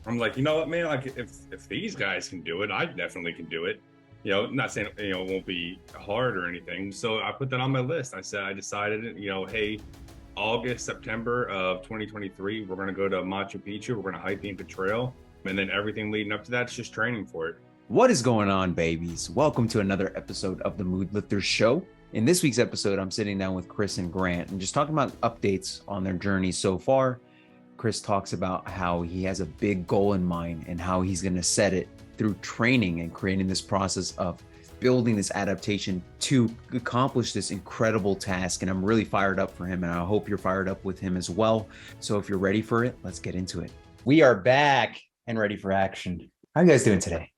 I'm like, you know what, man? Like, if these guys can do it, I definitely can do it. Not saying it won't be hard or anything. So I put that on my list. I decided, hey, August, September of 2023, we're gonna go to Machu Picchu. We're gonna hike the Inca Trail, and then everything leading up to that is just training for it. What is going on, babies? Welcome to another episode of the Mood Lifters Show. In this week's episode, I'm sitting down with Chris and Grant and just talking about updates on their journey so far. Chris talks about how he has a big goal in mind and how he's going to set it through training and creating this process of building this adaptation to accomplish this incredible task. And I'm really fired up for him, and I hope you're fired up with him as well. So if you're ready for it, let's get into it. We are back and ready for action. How are you guys doing today?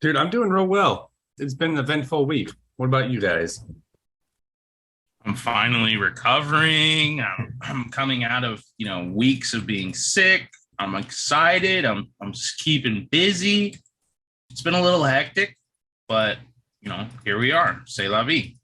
Dude, I'm doing real well. It's been an eventful week. What about you guys? I'm finally recovering. I'm coming out of, weeks of being sick. I'm excited. I'm just keeping busy. It's been a little hectic, but, here we are. C'est la vie.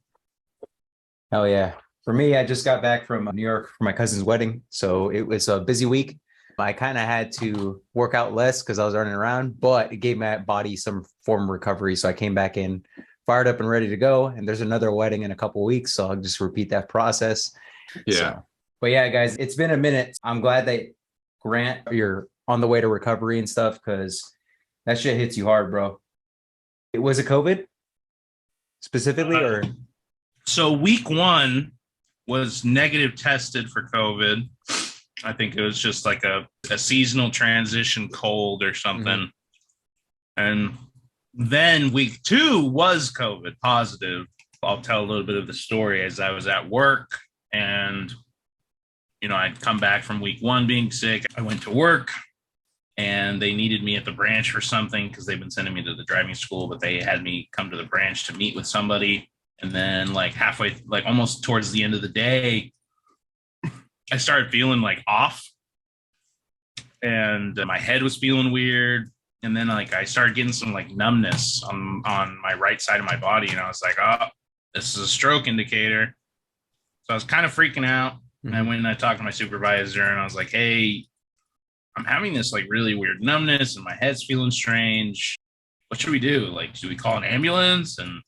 Hell yeah. For me, I just got back from New York for my cousin's wedding. So it was a busy week. I kind of had to work out less because I was running around, but it gave my body some form of recovery. So I came back in fired up and ready to go. And there's another wedding in a couple of weeks. So I'll just repeat that process. Yeah. But yeah, guys, it's been a minute. I'm glad that Grant, you're on the way to recovery and stuff, because that shit hits you hard, bro. Was it COVID specifically or? So week 1 was negative tested for COVID. I think it was just like a seasonal transition cold or something. Mm-hmm. And then week 2 was COVID positive. I'll tell a little bit of the story. As I was at work and, I'd come back from week 1 being sick. I went to work and they needed me at the branch for something because they've been sending me to the driving school, but they had me come to the branch to meet with somebody. And then halfway, almost towards the end of the day, I started feeling off and my head was feeling weird. And then I started getting some numbness on my right side of my body. And I was like, oh, this is a stroke indicator. So I was kind of freaking out. Mm-hmm. And I went and I talked to my supervisor and I was like, hey, I'm having this really weird numbness and my head's feeling strange. What should we do? Do we call an ambulance? And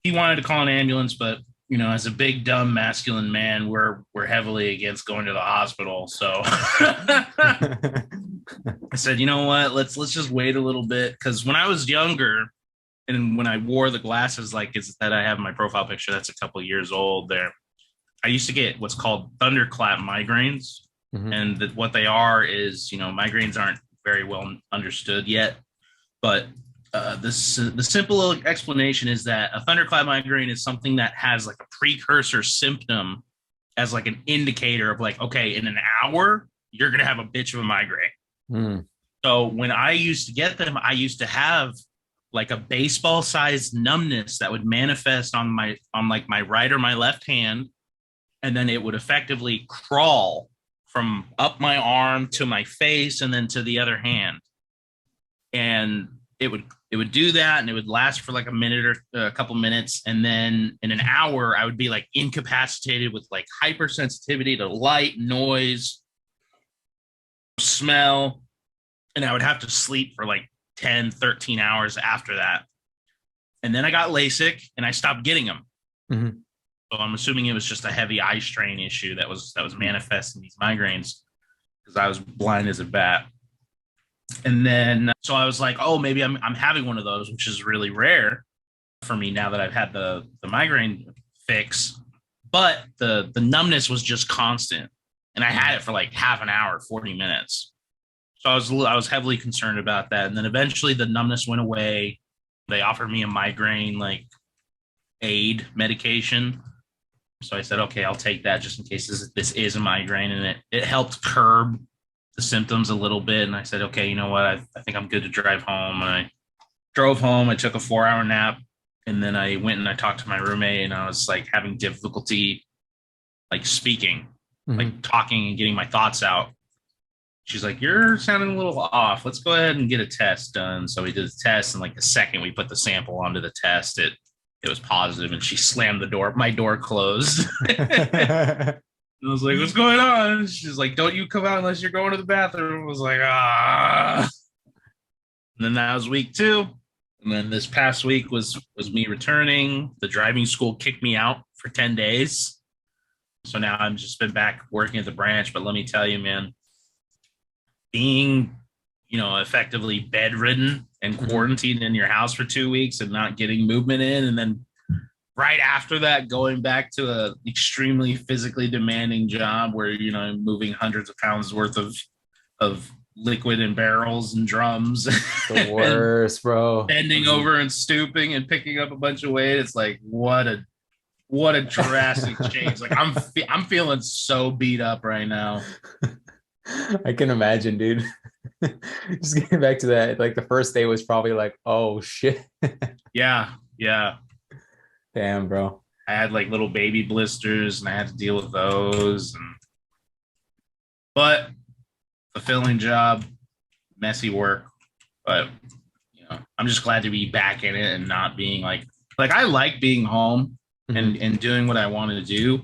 he wanted to call an ambulance, but as a big, dumb, masculine man, we're heavily against going to the hospital. So I said, you know what, let's just wait a little bit. Because when I was younger and when I wore the glasses, is that I have my profile picture, that's a couple of years old there. I used to get what's called thunderclap migraines. Mm-hmm. And what they are is, migraines aren't very well understood yet. But the simple explanation is that a thunderclap migraine is something that has a precursor symptom as an indicator of okay, in an hour, you're going to have a bitch of a migraine. Mm. So when I used to get them, I used to have a baseball sized numbness that would manifest on my right or my left hand. And then it would effectively crawl from up my arm to my face and then to the other hand. And it would do that, and it would last for a minute or a couple minutes. And then in an hour, I would be incapacitated with hypersensitivity to light, noise, smell. And I would have to sleep for 10, 13 hours after that. And then I got LASIK and I stopped getting them. Mm-hmm. So I'm assuming it was just a heavy eye strain issue that was manifesting these migraines because I was blind as a bat. And then, so I was like, oh, maybe I'm having one of those, which is really rare for me now that I've had the migraine fix. But the numbness was just constant. And I had it for half an hour, 40 minutes. So I was heavily concerned about that. And then eventually the numbness went away. They offered me a migraine aid medication. So I said, okay, I'll take that just in case this is a migraine. And it helped curb the symptoms a little bit. And I said, okay, you know what? I think I'm good to drive home. And I drove home. I took a 4-hour nap. And then I went and I talked to my roommate, and I was having difficulty speaking, mm-hmm. Talking and getting my thoughts out. She's like, you're sounding a little off. Let's go ahead and get a test done. So we did the test. And the second we put the sample onto the test, it was positive, and she slammed the door. My door closed. I was like, what's going on? She's like, don't you come out unless you're going to the bathroom. I was like, ah. And then that was week 2. And then this past week was me returning. The driving school kicked me out for 10 days. So now I'm just been back working at the branch. But let me tell you, man, being, effectively bedridden and quarantined in your house for 2 weeks and not getting movement in, and then right after that, going back to a extremely physically demanding job where, moving hundreds of pounds worth of liquid in barrels and drums. The worst, bro. Bending over and stooping and picking up a bunch of weight. It's like, what a drastic change. Like I'm feeling so beat up right now. I can imagine, dude. Just getting back to that, like the first day was probably like, oh shit. Yeah. Damn, bro. I had like little baby blisters and I had to deal with those. But fulfilling job, messy work. But I'm just glad to be back in it and not being like I like being home and doing what I wanted to do.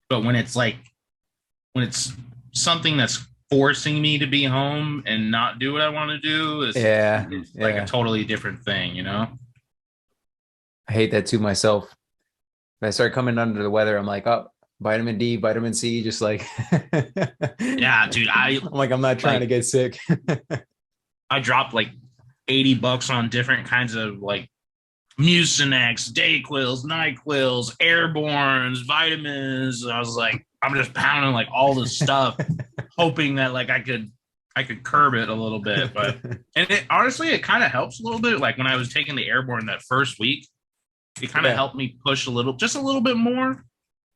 But when it's something that's forcing me to be home and not do what I want to do, it's like a totally different thing, I hate that too myself. When I start coming under the weather, I'm like, oh, vitamin D, vitamin C, just like yeah, dude. I'm like, I'm not trying to get sick. I dropped like $80 on different kinds of like Mucinex, Dayquils, NyQuils, Airbornes, vitamins. I was like, I'm just pounding like all this stuff, hoping that like I could curb it a little bit. But and it honestly, it kind of helps a little bit. Like when I was taking the Airborne that first week, it kind of helped me push just a little bit more.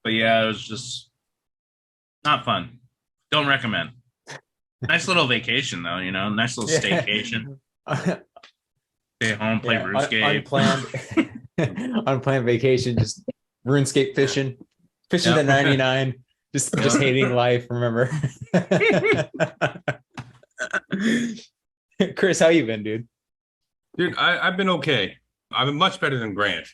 But yeah, it was just not fun. Don't recommend. Nice little vacation though, nice little staycation. Stay home, play RuneScape. Unplanned vacation, just RuneScape fishing to 99, just hating life. Remember, Chris, how you been, dude? Dude, I've been okay. I've been much better than Grant.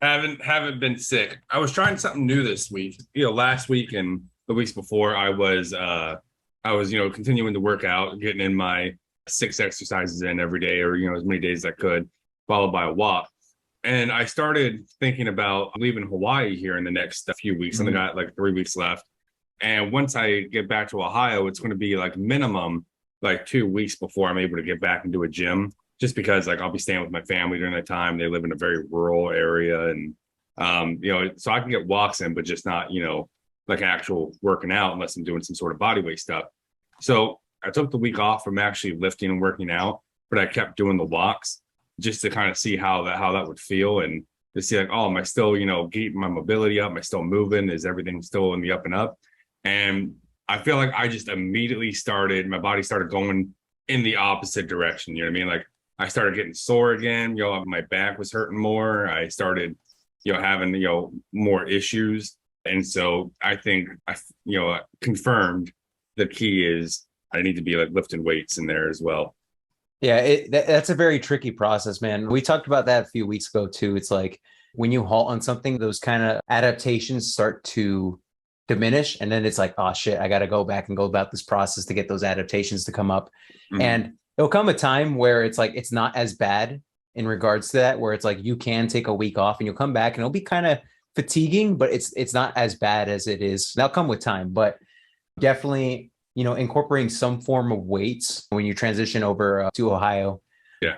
Haven't been sick. I was trying something new this week. Last week and the weeks before, I was continuing to work out, getting in my 6 exercises in every day, or as many days as I could, followed by a walk. And I started thinking about leaving Hawaii here in the next few weeks. And I got like 3 weeks left. And once I get back to Ohio, it's going to be like minimum like 2 weeks before I'm able to get back into a gym, just because like I'll be staying with my family during that time. They live in a very rural area, and so I can get walks in, but just not like actual working out unless I'm doing some sort of body weight stuff. So I took the week off from actually lifting and working out, but I kept doing the walks just to kind of see how that would feel, and to see like, oh, am I still keeping my mobility up? Am I still moving? Is everything still in the up and up? And I feel like I just immediately my body started going in the opposite direction. You know what I mean? Like I started getting sore again. My back was hurting more. I started, having, more issues. And so I think I confirmed the key is I need to be like lifting weights in there as well. Yeah, that's a very tricky process, man. We talked about that a few weeks ago too. It's like when you halt on something, those kind of adaptations start to diminish, and then it's like, oh shit, I got to go back and go about this process to get those adaptations to come up. And there'll come a time where it's like it's not as bad in regards to that, where it's like you can take a week off and you'll come back and it'll be kind of fatiguing, but it's not as bad as it is. That'll come with time, but definitely incorporating some form of weights when you transition over to Ohio. Yeah.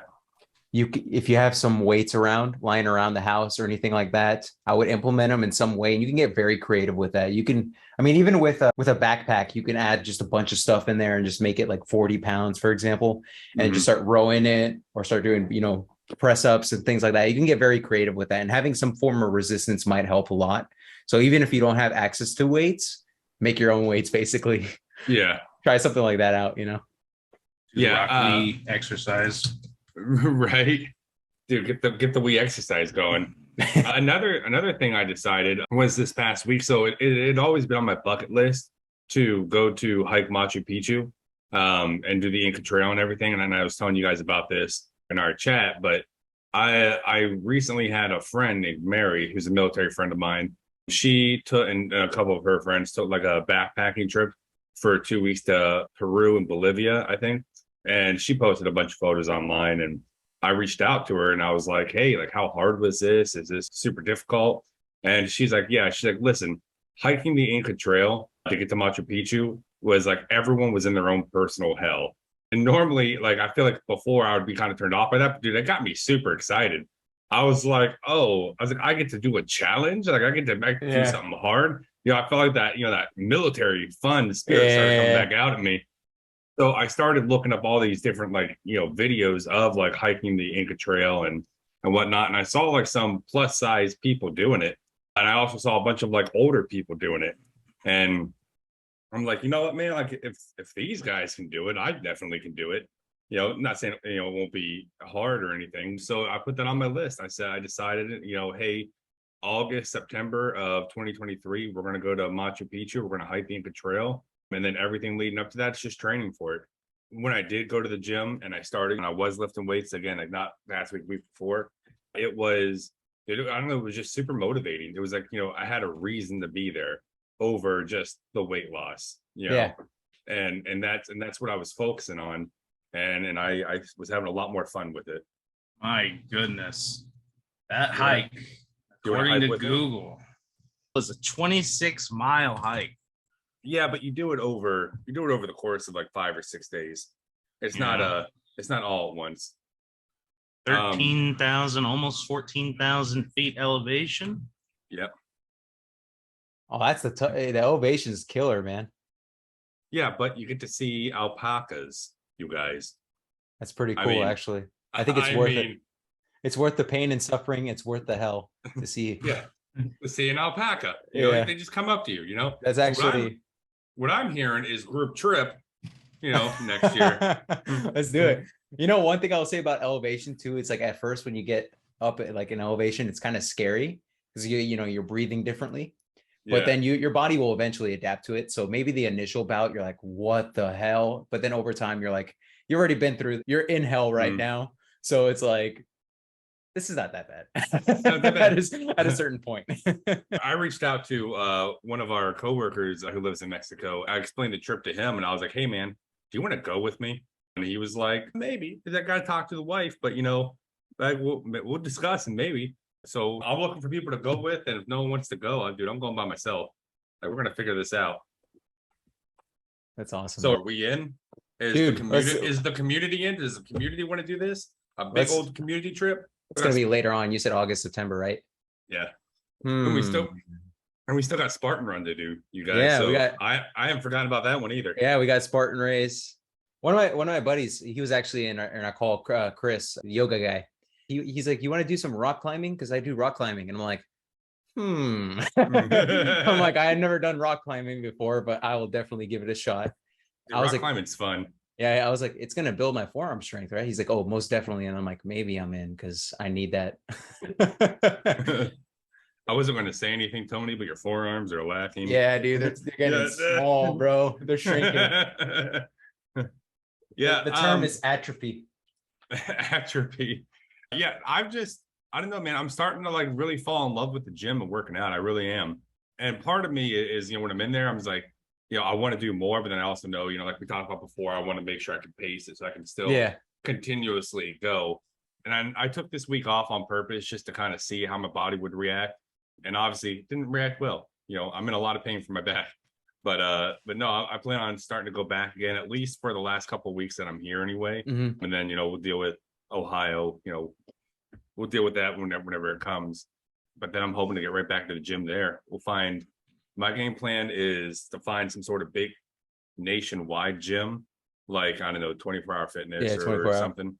If you have some weights lying around the house or anything like that, I would implement them in some way, and you can get very creative with that. You can, even with a backpack, you can add just a bunch of stuff in there and just make it like 40 pounds, for example, and just start rowing it or start doing, press ups and things like that. You can get very creative with that, and having some form of resistance might help a lot. So even if you don't have access to weights, make your own weights, basically. Yeah. Try something like that out, Yeah. Exercise. Right. Dude, get the wee exercise going. Another thing I decided was this past week. So it had always been on my bucket list to go to hike Machu Picchu and do the Inca Trail and everything. And I was telling you guys about this in our chat, but I recently had a friend named Mary, who's a military friend of mine, She took, and a couple of her friends took like a backpacking trip for 2 weeks to Peru and Bolivia, I think. And she posted a bunch of photos online, and I reached out to her and I was like, hey, like, how hard was this? Is this super difficult? And she's like, yeah. She's like, listen, hiking the Inca Trail to get to Machu Picchu was like everyone was in their own personal hell. And normally, like, I feel like before I would be kind of turned off by that, but dude, that got me super excited. I was like, oh, I was like, I get to do a challenge. Like, I get to do Yeah. something hard. I felt like that, that military fun spirit started coming Yeah. back out at me. So I started looking up all these different, like, videos of like hiking the Inca Trail and whatnot. And I saw like some plus size people doing it. And I also saw a bunch of like older people doing it. And I'm like, you know what, man? Like, if these guys can do it, I definitely can do it. Not saying it won't be hard or anything. So I put that on my list. I decided, hey, August, September of 2023, we're gonna go to Machu Picchu. We're gonna hike the Inca Trail, and then everything leading up to that is just training for it. When I did go to the gym and I started, and I was lifting weights again, like not last week before, it was, I don't know, it was just super motivating. It was like, I had a reason to be there over just the weight loss, Yeah. and that's what I was focusing on, and I was having a lot more fun with it. My goodness. That Yeah. hike, You wanna according hike to with me? Google, was a 26-mile hike. Yeah, but you do it over the course of like 5 or 6 days. It's not Yeah. it's not all at once. 13,000, almost 14,000 feet elevation. Yep. Oh, that's the elevation's killer, man. Yeah, but you get to see alpacas, you guys. That's pretty I cool, mean, actually. I think it's worth it. It's worth the pain and suffering. It's worth the hell to see. Yeah, to see an alpaca. Yeah. They just come up to you. That's So actually what I'm hearing is group trip, next year. Let's do it. One thing I'll say about elevation too, it's like at first when you get up at like an elevation, it's kind of scary because you're breathing differently. But Yeah. then your body will eventually adapt to it. So maybe the initial bout, you're like, what the hell? But then over time, you're like, you've already been through, you're in hell right now. So it's like, this is not that bad. Not that bad. At a certain point. I reached out to one of our coworkers who lives in Mexico. I explained the trip to him and I was like, hey man, do you want to go with me? And he was like, maybe. That guy talked to the wife, but like we'll discuss and maybe. So I'm looking for people to go with, and if no one wants to go, I'm going by myself. Like, we're gonna figure this out. That's awesome. So are we in? Dude, is the community in? Does the community want to do this? A big old community trip? It's gonna be later on. You said August, September, right? Yeah. And we still got Spartan Run to do, you guys. Yeah, so I haven't forgotten about that one either. Yeah, we got Spartan Race. One of my buddies, he was actually in our call, Chris, the yoga guy. He's like, you want to do some rock climbing? Because I do rock climbing. And I'm like, I'm like, I had never done rock climbing before, but I will definitely give it a shot. Rock climbing's fun. Yeah, I was like, it's gonna build my forearm strength, right? He's like, oh, most definitely. And I'm like, maybe I'm in because I need that. I wasn't going to say anything, Tony, but your forearms are lacking. Yeah, dude, they're getting small, bro. They're shrinking. Yeah, the term is atrophy. Atrophy. Yeah, I don't know, man. I'm starting to like really fall in love with the gym and working out. I really am. And part of me is, when I'm in there, I'm just like, I want to do more, but then I also know, like we talked about before, I want to make sure I can pace it so I can still continuously go. And I took this week off on purpose just to kind of see how my body would react. And obviously it didn't react well. I'm in a lot of pain from my back. But no, I plan on starting to go back again, at least for the last couple of weeks that I'm here anyway. Mm-hmm. And then, we'll deal with Ohio, we'll deal with that whenever it comes. But then I'm hoping to get right back to the gym there. My game plan is to find some sort of big nationwide gym, like, I don't know, 24-hour fitness or something.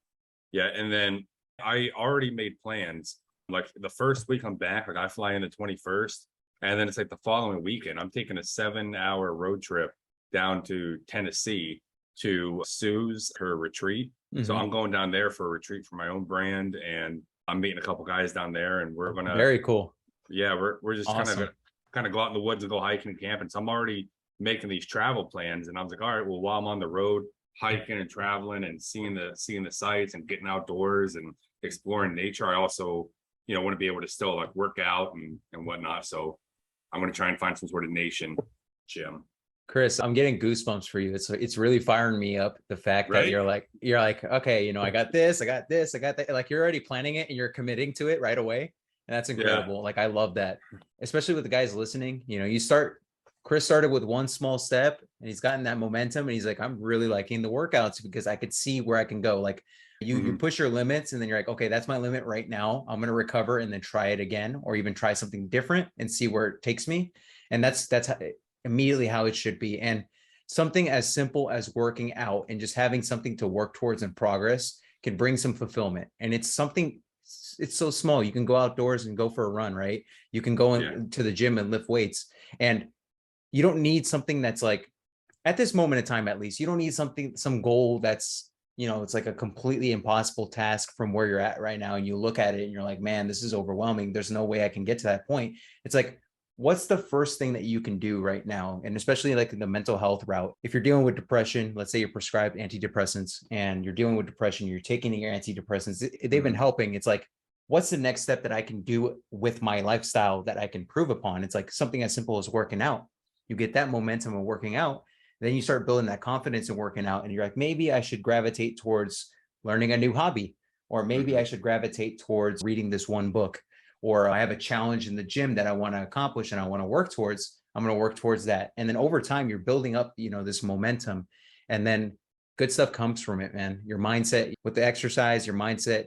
Yeah. And then I already made plans. Like the first week I'm back, like I fly in the 21st. And then it's like the following weekend, I'm taking a 7-hour road trip down to Tennessee to Sue's, her retreat. Mm-hmm. So I'm going down there for a retreat for my own brand. And I'm meeting a couple guys down there and we're going to. Very cool. Yeah. We're just awesome. kind of go out in the woods and go hiking and camping. So I'm already making these travel plans. And I was like, all right, well, while I'm on the road, hiking and traveling and seeing the sights and getting outdoors and exploring nature, I also, want to be able to still like work out and whatnot. So I'm going to try and find some sort of nation gym. Chris, I'm getting goosebumps for you. It's really firing me up. The fact that Right? you're like, okay, I got this, I got this, I got that. Like you're already planning it and you're committing to it right away. And that's incredible. Yeah. Like I love that, especially with the guys listening. Chris started with one small step and he's gotten that momentum and he's like, I'm really liking the workouts because I could see where I can go. Like you push your limits and then you're like, okay, that's my limit right now. I'm going to recover and then try it again, or even try something different and see where it takes me. And that's immediately how it should be. And something as simple as working out and just having something to work towards in progress can bring some fulfillment. And it's so small. You can go outdoors and go for a run, right? You can go to the gym and lift weights, and you don't need something that's like, at this moment in time, at least, you don't need some goal that's, it's like a completely impossible task from where you're at right now. And you look at it and you're like, man, this is overwhelming. There's no way I can get to that point. It's like, what's the first thing that you can do right now? And especially like the mental health route, if you're dealing with depression, let's say you're prescribed antidepressants and you're dealing with depression, you're taking your antidepressants, they've been helping. It's like, what's the next step that I can do with my lifestyle that I can improve upon? It's like something as simple as working out. You get that momentum of working out, then you start building that confidence in working out. And you're like, maybe I should gravitate towards learning a new hobby, or maybe I should gravitate towards reading this one book, or I have a challenge in the gym that I want to accomplish and I want to work towards. I'm going to work towards that. And then over time, you're building up, this momentum, and then good stuff comes from it, man. Your mindset with the exercise, your mindset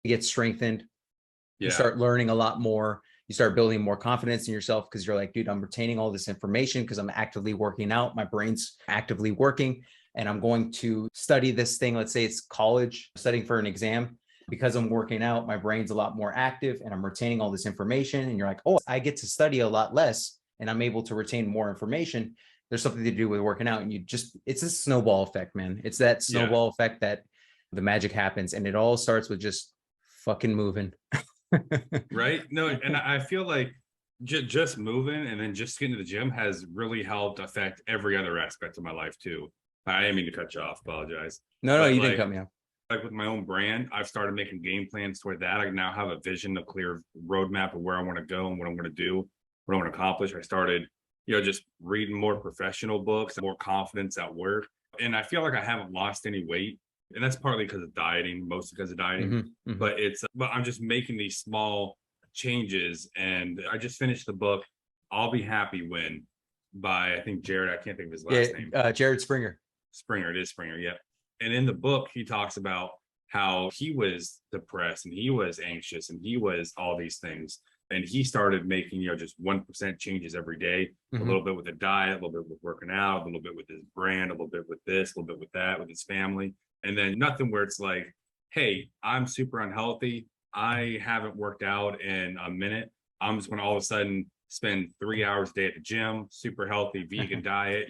gets strengthened. You start learning a lot more. You start building more confidence in yourself because you're like, dude, I'm retaining all this information because I'm actively working out. My brain's actively working, and I'm going to study this thing. Let's say it's college, studying for an exam. Because I'm working out, my brain's a lot more active and I'm retaining all this information. And you're like, oh, I get to study a lot less and I'm able to retain more information. There's something to do with working out. And it's a snowball effect, man. It's that snowball effect that the magic happens. And it all starts with just fucking moving. Right? No, and I feel like just moving and then just getting to the gym has really helped affect every other aspect of my life too. I didn't mean to cut you off, apologize. No, you didn't cut me off. Like with my own brand, I've started making game plans toward that. I now have a vision, a clear roadmap of where I want to go and what I'm going to do, what I want to accomplish. I started, just reading more professional books, more confidence at work. And I feel like I haven't lost any weight. And that's partly because of dieting, mostly because of dieting. But I'm just making these small changes. And I just finished the book, I'll Be Happy When, by, I think, Jared. I can't think of his last name. Jared Springer. It is Springer. Yeah. And in the book, he talks about how he was depressed and he was anxious and he was all these things. And he started making, just 1% changes every day, a little bit with the diet, a little bit with working out, a little bit with his brand, a little bit with this, a little bit with that, with his family. And then nothing where it's like, hey, I'm super unhealthy. I haven't worked out in a minute. I'm just going to all of a sudden spend 3 hours a day at the gym, super healthy, vegan diet,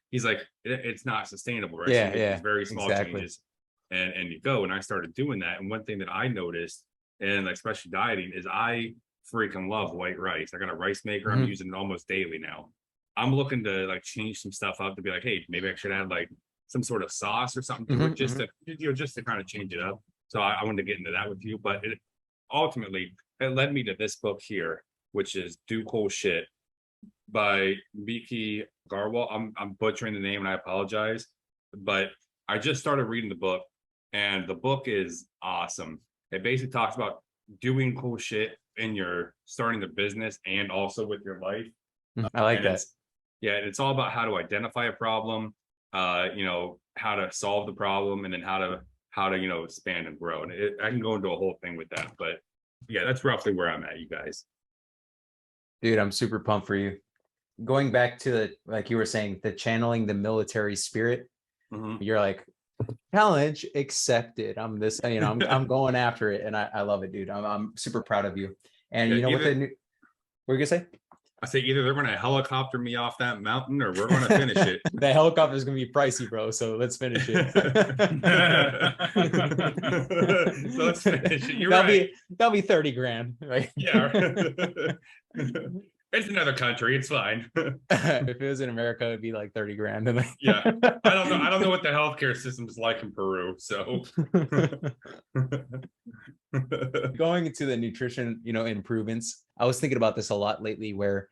He's like, it's not sustainable, right? Yeah, so you make these very small changes and you go. And I started doing that. And one thing that I noticed, and especially dieting, is I freaking love white rice. I got a rice maker. I'm using it almost daily now. I'm looking to change some stuff up to be like, hey, maybe I should add some sort of sauce or something to it, just to kind of change it up. So I wanted to get into that with you. But ultimately, it led me to this book here, which is Do Cool Shit by Miki Garwal. I'm butchering the name and I apologize, but I just started reading the book and the book is awesome. It basically talks about doing cool shit in your starting the business and also with your life. I like that. It's all about how to identify a problem, how to solve the problem, and then how to expand and grow. And I can go into a whole thing with that, but yeah, that's roughly where I'm at, you guys. Dude, I'm super pumped for you. Going back to like you were saying, the channeling the military spirit, you're like, challenge accepted. I'm this, I'm going after it, and I love it, dude. I'm super proud of you. And what are you gonna say? I say either they're gonna helicopter me off that mountain or we're gonna finish it. The helicopter is gonna be pricey, bro. So let's finish it. So let's finish it. That'll be 30 grand, right? Yeah. It's another country. It's fine. If it was in America, it'd be like 30 grand. Yeah. I don't know what the healthcare system is like in Peru. So going into the nutrition, improvements, I was thinking about this a lot lately, where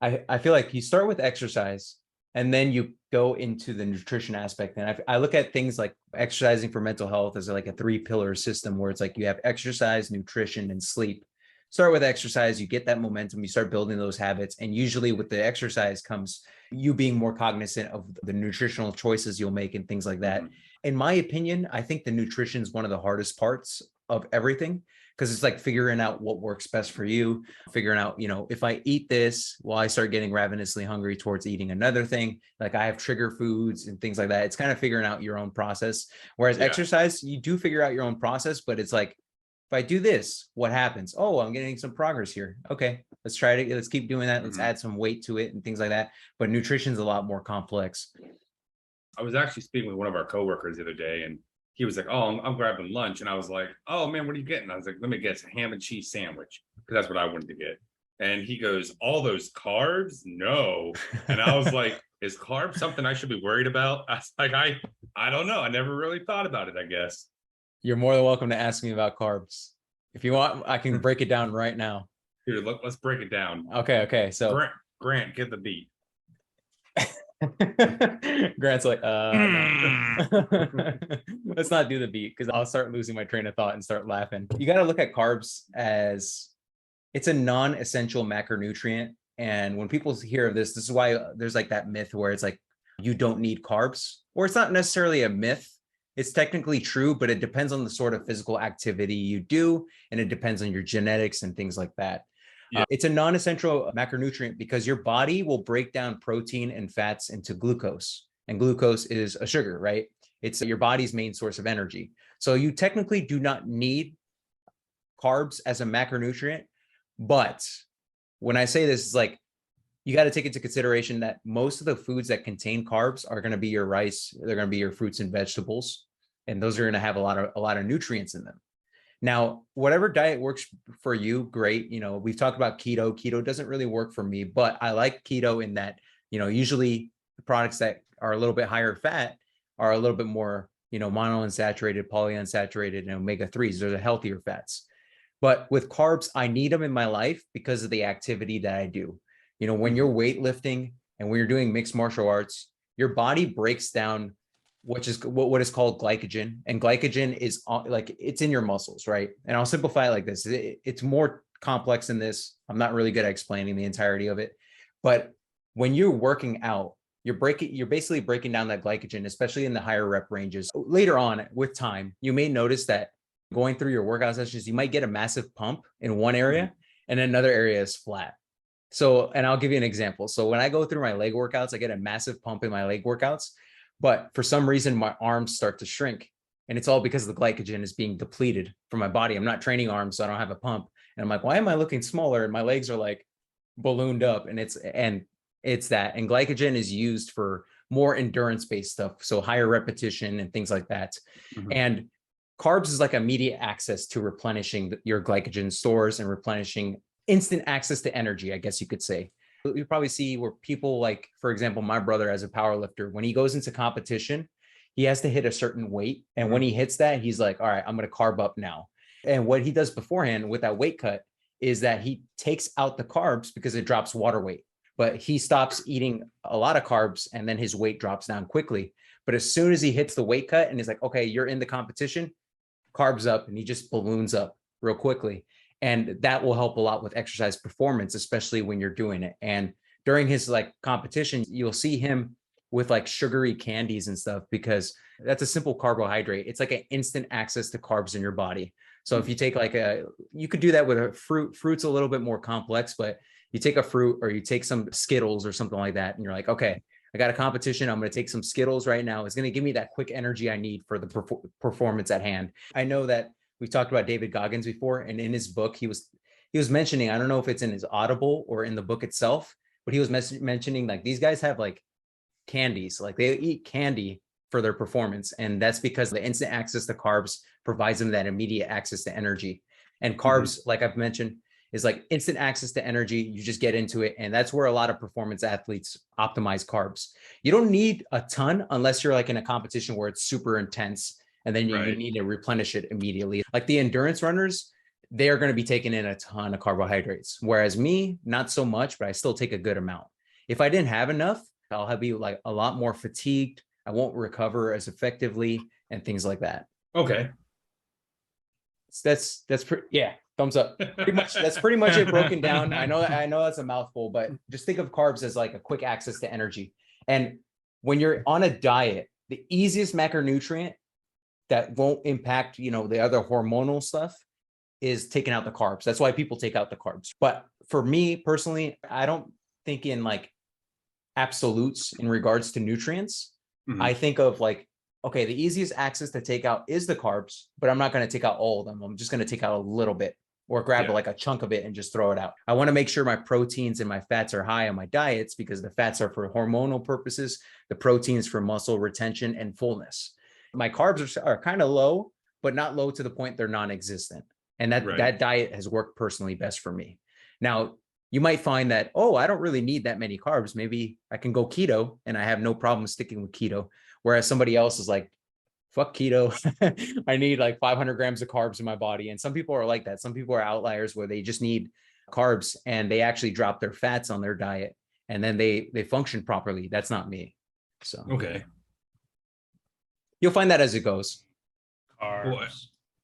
I feel like you start with exercise and then you go into the nutrition aspect. And I look at things like exercising for mental health as like a 3-pillar system where it's like you have exercise, nutrition, and sleep. Start with exercise, you get that momentum, you start building those habits. And usually with the exercise comes you being more cognizant of the nutritional choices you'll make and things like that. Mhm. In my opinion, I think the nutrition is one of the hardest parts of everything because it's like figuring out what works best for you, figuring out, if I eat this, well, I start getting ravenously hungry towards eating another thing. Like I have trigger foods and things like that. It's kind of figuring out your own process. Whereas Yeah. exercise, you do figure out your own process, but it's like, if I do this, what happens? Oh, I'm getting some progress here. Okay, let's try it. Let's keep doing that. Let's Mhm. add some weight to it and things like that. But nutrition's a lot more complex. I was actually speaking with one of our coworkers the other day, and he was like, "Oh, I'm grabbing lunch," and I was like, "Oh man, what are you getting?" I was like, "Let me get a ham and cheese sandwich because that's what I wanted to get." And he goes, "All those carbs? No." And I was like, "Is carbs something I should be worried about?" I was like, I don't know. I never really thought about it. I guess. You're more than welcome to ask me about carbs. If you want, I can break it down right now. Here, let's break it down. Okay. So Grant, get the beat. Grant's like, no. Mm. Let's not do the beat because I'll start losing my train of thought and start laughing. You got to look at carbs as it's a non-essential macronutrient. And when people hear of this is why there's like that myth where it's like, you don't need carbs, or it's not necessarily a myth. It's technically true, but it depends on the sort of physical activity you do. And it depends on your genetics and things like that. Yeah. It's a non-essential macronutrient because your body will break down protein and fats into glucose. And glucose is a sugar, right? It's your body's main source of energy. So you technically do not need carbs as a macronutrient. But when I say this, it's like, you got to take into consideration that most of the foods that contain carbs are going to be your rice, they're going to be your fruits and vegetables, and those are going to have a lot of nutrients in them. Now, whatever diet works for you, great. We've talked about keto. Keto doesn't really work for me, but I like keto in that, usually the products that are a little bit higher fat are a little bit more, monounsaturated, polyunsaturated, and omega-3s. Those are healthier fats. But with carbs, I need them in my life because of the activity that I do. When you're weightlifting and when you're doing mixed martial arts, your body breaks down what is called glycogen. And glycogen is like, it's in your muscles, right? And I'll simplify it like this. It's more complex than this. I'm not really good at explaining the entirety of it. But when you're working out, you're basically breaking down that glycogen, especially in the higher rep ranges. Later on with time, you may notice that going through your workout sessions, you might get a massive pump in one area and another area is flat. So, and I'll give you an example. So when I go through my leg workouts, I get a massive pump in my leg workouts, but for some reason my arms start to shrink. And it's all because the glycogen is being depleted from my body. I'm not training arms, so I don't have a pump. And I'm like, why am I looking smaller? And my legs are like ballooned up. And it's that. And glycogen is used for more endurance-based stuff. So higher repetition and things like that. Mhm. And carbs is like immediate access to replenishing your glycogen stores and replenishing instant access to energy, I guess you could say. You probably see where people like, for example, my brother as a power lifter, when he goes into competition, he has to hit a certain weight. And when he hits that, he's like, all right, I'm going to carb up now. And what he does beforehand with that weight cut is that he takes out the carbs because it drops water weight, but he stops eating a lot of carbs and then his weight drops down quickly. But as soon as he hits the weight cut and he's like, okay, you're in the competition, carbs up, and he just balloons up real quickly. And that will help a lot with exercise performance, especially when you're doing it. And during his like competition, you'll see him with like sugary candies and stuff, because that's a simple carbohydrate. It's like an instant access to carbs in your body. So if you take you could do that with a fruit. Fruit's a little bit more complex, but you take a fruit or you take some Skittles or something like that, and you're like, okay, I got a competition. I'm going to take some Skittles right now. It's going to give me that quick energy I need for the performance at hand. I know that we talked about David Goggins before, and in his book, he was mentioning, I don't know if it's in his Audible or in the book itself, but he was mentioning like these guys have like candies, like they eat candy for their performance. And that's because the instant access to carbs provides them that immediate access to energy. And carbs, like I've mentioned, is like instant access to energy. You just get into it. And that's where a lot of performance athletes optimize carbs. You don't need a ton unless you're like in a competition where it's super intense. And then you need to replenish it immediately. Like the endurance runners, they're going to be taking in a ton of carbohydrates. Whereas me, not so much, but I still take a good amount. If I didn't have enough, I'll be like a lot more fatigued. I won't recover as effectively and things like that. Okay. That's yeah, thumbs up. Pretty much, that's pretty much it broken down. I know that's a mouthful, but just think of carbs as like a quick access to energy. And when you're on a diet, the easiest macronutrient that won't impact, the other hormonal stuff is taking out the carbs. That's why people take out the carbs. But for me personally, I don't think in like absolutes in regards to nutrients. Mhm. I think of like, okay, the easiest access to take out is the carbs, but I'm not going to take out all of them. I'm just going to take out a little bit or grab like a chunk of it and just throw it out. I want to make sure my proteins and my fats are high on my diets because the fats are for hormonal purposes, the proteins for muscle retention and fullness. My carbs are kind of low, but not low to the point they're non-existent. And that diet has worked personally best for me. Now, you might find that, I don't really need that many carbs. Maybe I can go keto and I have no problem sticking with keto. Whereas somebody else is like, fuck keto. I need like 500 grams of carbs in my body. And some people are like that. Some people are outliers where they just need carbs and they actually drop their fats on their diet and then they function properly. That's not me. So, okay. You'll find that as it goes. Carbs. Well,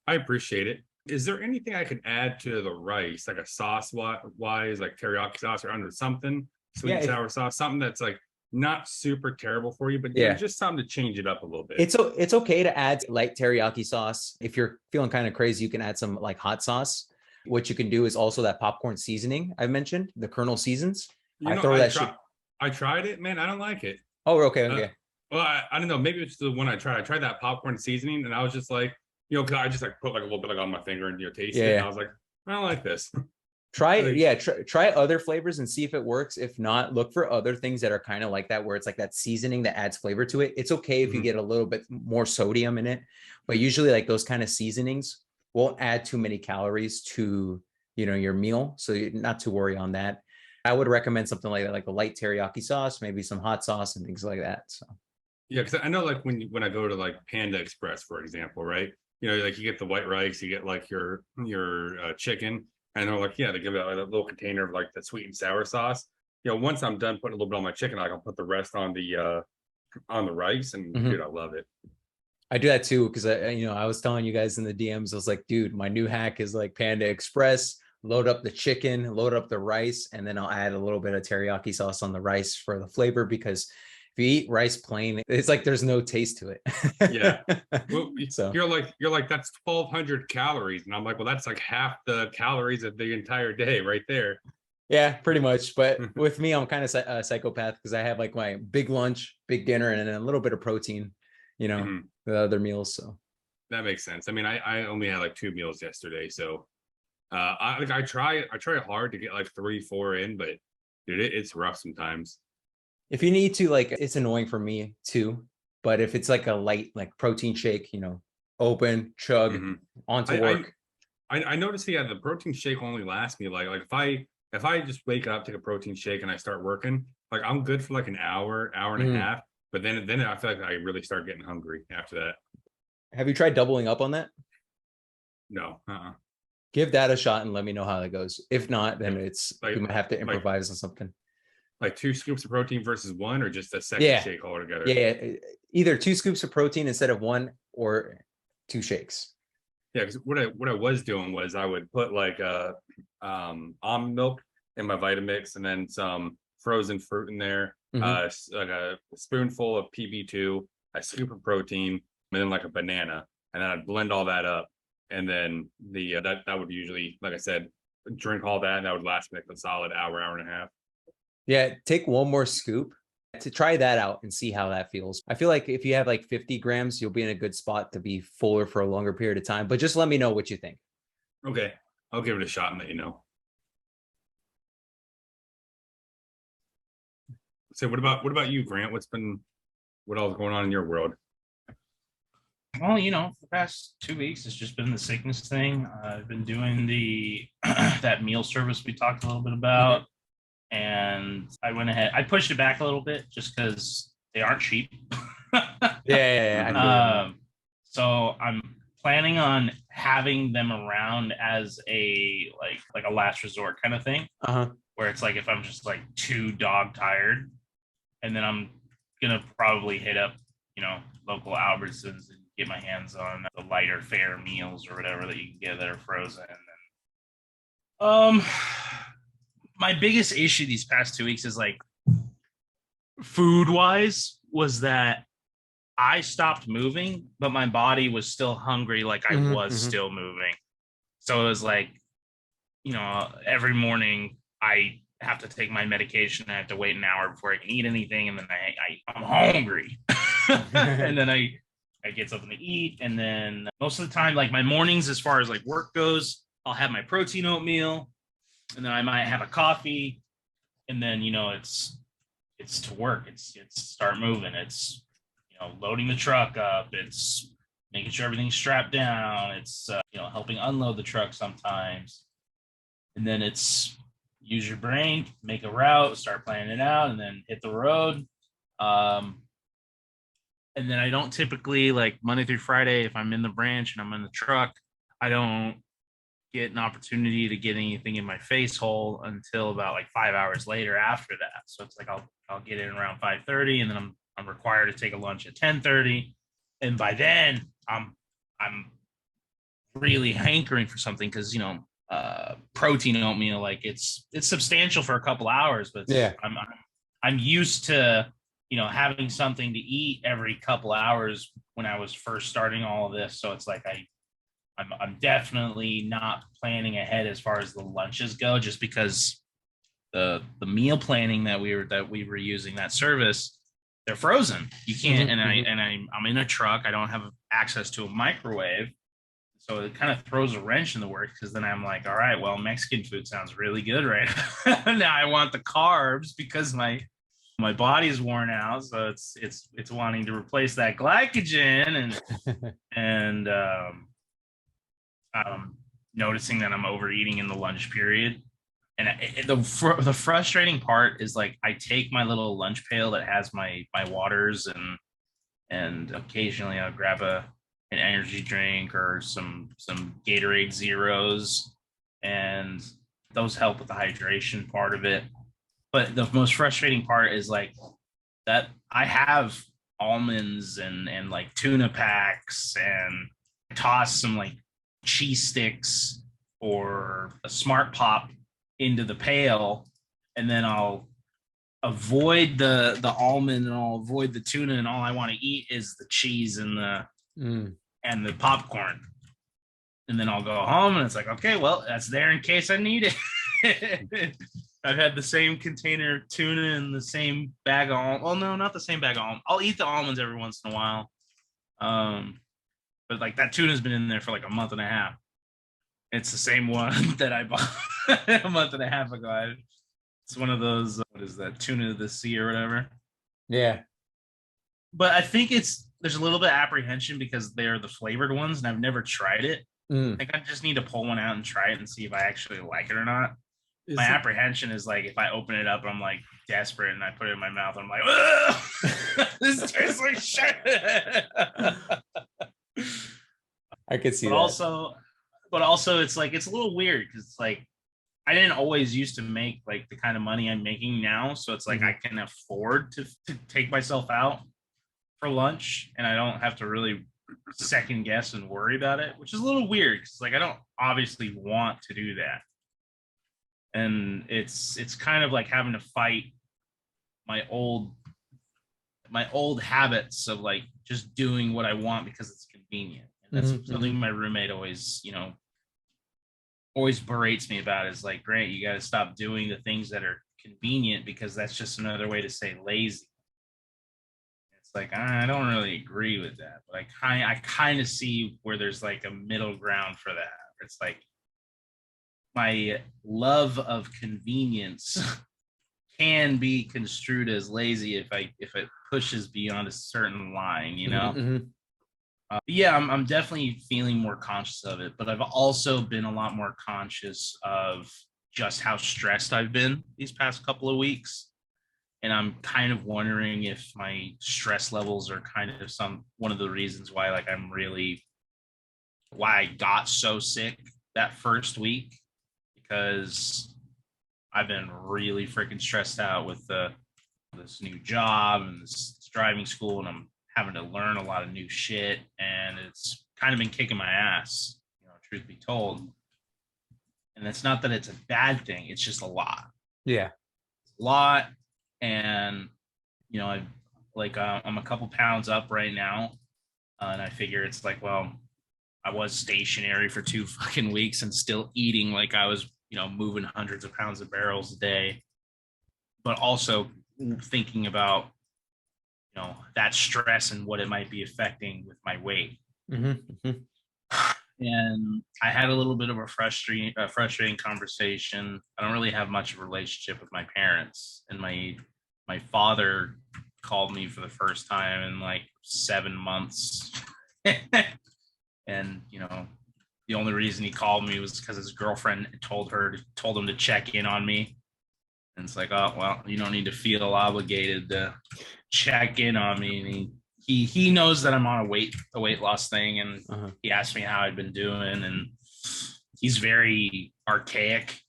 I appreciate it. Is there anything I could add to the rice, like a sauce wise, like teriyaki sauce or under something, sweet and sour sauce, something that's like not super terrible for you, but just something to change it up a little bit. It's okay to add light teriyaki sauce. If you're feeling kind of crazy, you can add some like hot sauce. What you can do is also that popcorn seasoning I mentioned, the Colonel Seasons. I tried it, man. I don't like it. Oh, okay. Well, I don't know. Maybe it's the one I tried. I tried that popcorn seasoning, and I was just like, because I just like put like a little bit like on my finger and taste it. And I was like, I don't like this. Try other flavors and see if it works. If not, look for other things that are kind of like that, where it's like that seasoning that adds flavor to it. It's okay if you get a little bit more sodium in it, but usually like those kind of seasonings won't add too many calories to, your meal. So you're not to worry on that. I would recommend something like that, like a light teriyaki sauce, maybe some hot sauce and things like that. So. Yeah, because I know like when I go to like Panda Express, for example, right? Like you get the white rice, you get like your chicken, and they're like, they give it a little container of like the sweet and sour sauce. Once I'm done putting a little bit on my chicken, I'll put the rest on the rice, and dude, I love it. I do that too because I was telling you guys in the DMs, I was like, dude, my new hack is like Panda Express. Load up the chicken, load up the rice, and then I'll add a little bit of teriyaki sauce on the rice for the flavor because if you eat rice plain, it's like there's no taste to it. Yeah. Well, so you're like that's 1,200 calories, and I'm like, well, that's like half the calories of the entire day right there. Yeah, pretty much. But with me, I'm kind of a psychopath because I have like my big lunch, big dinner, and then a little bit of protein, the other meals. So that makes sense. I mean, I only had like 2 meals yesterday, so I try hard to get like 3-4 in, but dude, it's rough sometimes. If you need to, like, it's annoying for me too, but if it's like a light, like protein shake, open, chug, onto work. I noticed the protein shake only lasts me like if I just wake up, take a protein shake and I start working, like I'm good for like an hour and a half, but then I feel like I really start getting hungry after that. Have you tried doubling up on that? No. Give that a shot and let me know how that goes. If not, then it's like, you might have to improvise on something. Like 2 scoops of protein versus 1, or just a second shake altogether? Yeah, either 2 scoops of protein instead of 1 or 2 shakes. Yeah, because what I was doing was I would put like almond milk in my Vitamix and then some frozen fruit in there, like a spoonful of PB2, a scoop of protein, and then like a banana, and then I'd blend all that up. And then that would usually, like I said, drink all that, and that would last me like a solid hour and a half. Yeah, take 1 more scoop to try that out and see how that feels. I feel like if you have like 50 grams, you'll be in a good spot to be fuller for a longer period of time. But just let me know what you think. Okay, I'll give it a shot and let you know. So what about you, Grant? What all is going on in your world? Well, for the past 2 weeks, it's just been the sickness thing. I've been doing the that meal service we talked a little bit about, and I went ahead. I pushed it back a little bit just because they aren't cheap. Yeah. So planning on having them around as a like a last resort kind of thing, where it's like if I'm just like too dog tired, and then I'm gonna probably hit up, local Albertsons and get my hands on the lighter fare meals or whatever that you can get that are frozen. Um, my biggest issue these past 2 weeks is like food wise was that I stopped moving, but my body was still hungry, like I was still moving. So it was like, every morning I have to take my medication. I have to wait an hour before I can eat anything, and then I'm hungry, and then I get something to eat, and then most of the time, like my mornings, as far as like work goes, I'll have my protein oatmeal, and then I might have a coffee, and then it's to work. It's start moving. It's loading the truck up. It's making sure everything's strapped down. It's helping unload the truck sometimes, and then it's use your brain, make a route, start planning it out, and then hit the road. And then I don't typically, like Monday through Friday, if I'm in the branch and I'm in the truck, I don't get an opportunity to get anything in my face hole until about like 5 hours later after that. So it's like I'll get in around 5:30, and then I'm required to take a lunch at 10:30, and by then I'm really hankering for something because protein oatmeal, like it's substantial for a couple hours, but I'm used to having something to eat every couple hours when I was first starting all of this. So it's like I'm definitely not planning ahead as far as the lunches go, just because the meal planning that we were using, that service, they're frozen. You can't, I'm in a truck. I don't have access to a microwave. So it kind of throws a wrench in the works, because then I'm like, all right, well, Mexican food sounds really good right now. Now I want the carbs because my body's worn out. So it's wanting to replace that glycogen, and I'm noticing that I'm overeating in the lunch period. And the frustrating part is, like, I take my little lunch pail that has my waters, and occasionally I'll grab an energy drink or some Gatorade Zeros, and those help with the hydration part of it. But the most frustrating part is like that I have almonds and like tuna packs, and toss some like cheese sticks or a Smart Pop into the pail, and then I'll avoid the almond, and I'll avoid the tuna, and all I want to eat is the cheese and the popcorn. And then I'll go home, and it's like, okay, well, that's there in case I need it. I've had the same container of tuna and the same bag of almonds. Well, no, not the same bag of almonds. I'll eat the almonds every once in a while. But like that tuna's been in there for like a month and a half. It's the same one that I bought a month and a half ago. It's one of those, what is that, tuna of the sea or whatever. Yeah. But I think there's a little bit of apprehension because they're the flavored ones, and I've never tried it. I think I just need to pull one out and try it and see if I actually like it or not. My apprehension is like if I open it up, I'm like desperate, and I put it in my mouth, and I'm like, this tastes like shit. I could see that. But also, it's like it's a little weird because it's like I didn't always used to make like the kind of money I'm making now, so it's like I can afford to take myself out for lunch, and I don't have to really second guess and worry about it, which is a little weird because like I don't obviously want to do that. And it's kind of like having to fight my old habits of like just doing what I want because it's convenient. And that's something my roommate always berates me about, is like, Grant, you got to stop doing the things that are convenient, because that's just another way to say lazy. It's like, I don't really agree with that, but I kind of see where there's like a middle ground for that. It's like, my love of convenience can be construed as lazy if it pushes beyond a certain line, I'm definitely feeling more conscious of it, but I've also been a lot more conscious of just how stressed I've been these past couple of weeks. And I'm kind of wondering if my stress levels are kind of one of the reasons why like I'm really why I got so sick that first week, because I've been really freaking stressed out with this new job and this driving school, and I'm having to learn a lot of new shit, and it's kind of been kicking my ass, truth be told. And it's not that it's a bad thing, it's just a lot. Yeah. A lot. And I'm a couple pounds up right now, and I figure it's like, well, I was stationary for 2 fucking weeks and still eating like I was, moving hundreds of pounds of barrels a day, but also thinking about, that stress and what it might be affecting with my weight. Mm-hmm. And I had a little bit of a frustrating conversation. I don't really have much of a relationship with my parents, and my father called me for the first time in like 7 months. And the only reason he called me was because his girlfriend told him to check in on me. And it's like, oh well, you don't need to feel obligated to check in on me. And he knows that I'm on a weight loss thing, and he asked me how I'd been doing, and he's very archaic.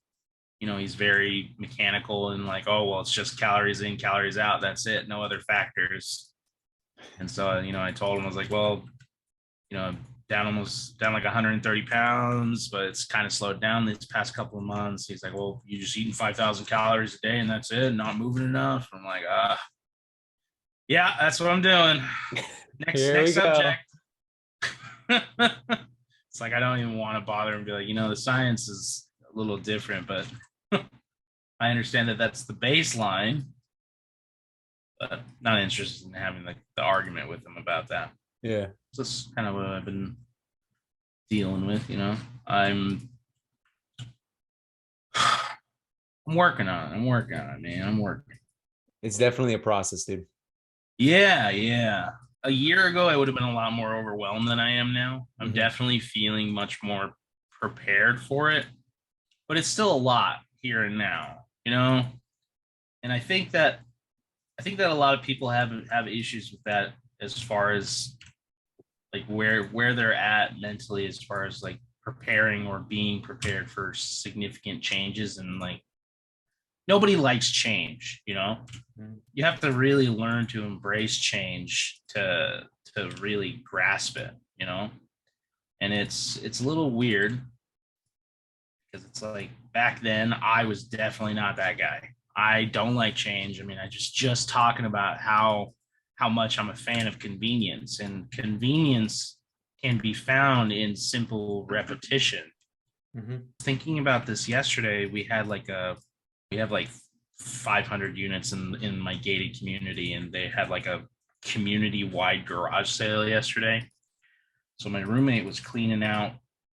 He's very mechanical and like, oh well, it's just calories in, calories out, that's it, no other factors. And so I told him, I was like, well, down like 130 pounds, but it's kind of slowed down these past couple of months. He's like, well, you just eating 5,000 calories a day and that's it, not moving enough. I'm like, yeah, that's what I'm doing. Next subject. It's like, I don't even want to bother and be like, the science is a little different, but I understand that that's the baseline, but not interested in having the argument with them about that. Yeah. So that's kind of what I've been dealing with, I'm working on it, man. I'm working. It's definitely a process, dude. Yeah. A year ago, I would have been a lot more overwhelmed than I am now. I'm definitely feeling much more prepared for it, but it's still a lot here and now, And I think that a lot of people have issues with that, as far as like where they're at mentally, as far as like preparing or being prepared for significant changes. And like, nobody likes change, You have to really learn to embrace change to really grasp it, And it's a little weird, because it's like, back then I was definitely not that guy. I don't like change. I mean, I just talking about how much I'm a fan of convenience, and convenience can be found in simple repetition. Thinking about this yesterday, we have like 500 units in my gated community, and they had like a community-wide garage sale yesterday. So my roommate was cleaning out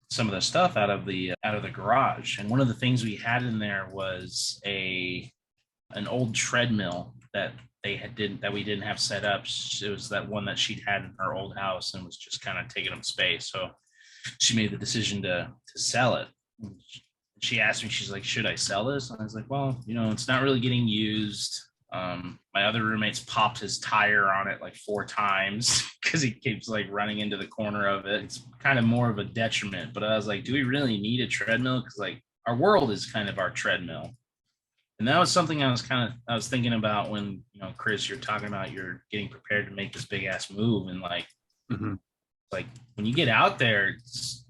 some of the stuff out of the garage, and one of the things we had in there was an old treadmill that we didn't have set up. It was that one that she'd had in her old house and was just kind of taking up space. So she made the decision to sell it. She asked me, she's like, should I sell this? And I was like, well, it's not really getting used. My other roommate's popped his tire on it like 4 times because he keeps like running into the corner of it. It's kind of more of a detriment. But I was like, do we really need a treadmill? Because like, our world is kind of our treadmill. And that was something I was thinking about when, Chris, you're talking about you're getting prepared to make this big ass move. And like, like when you get out there,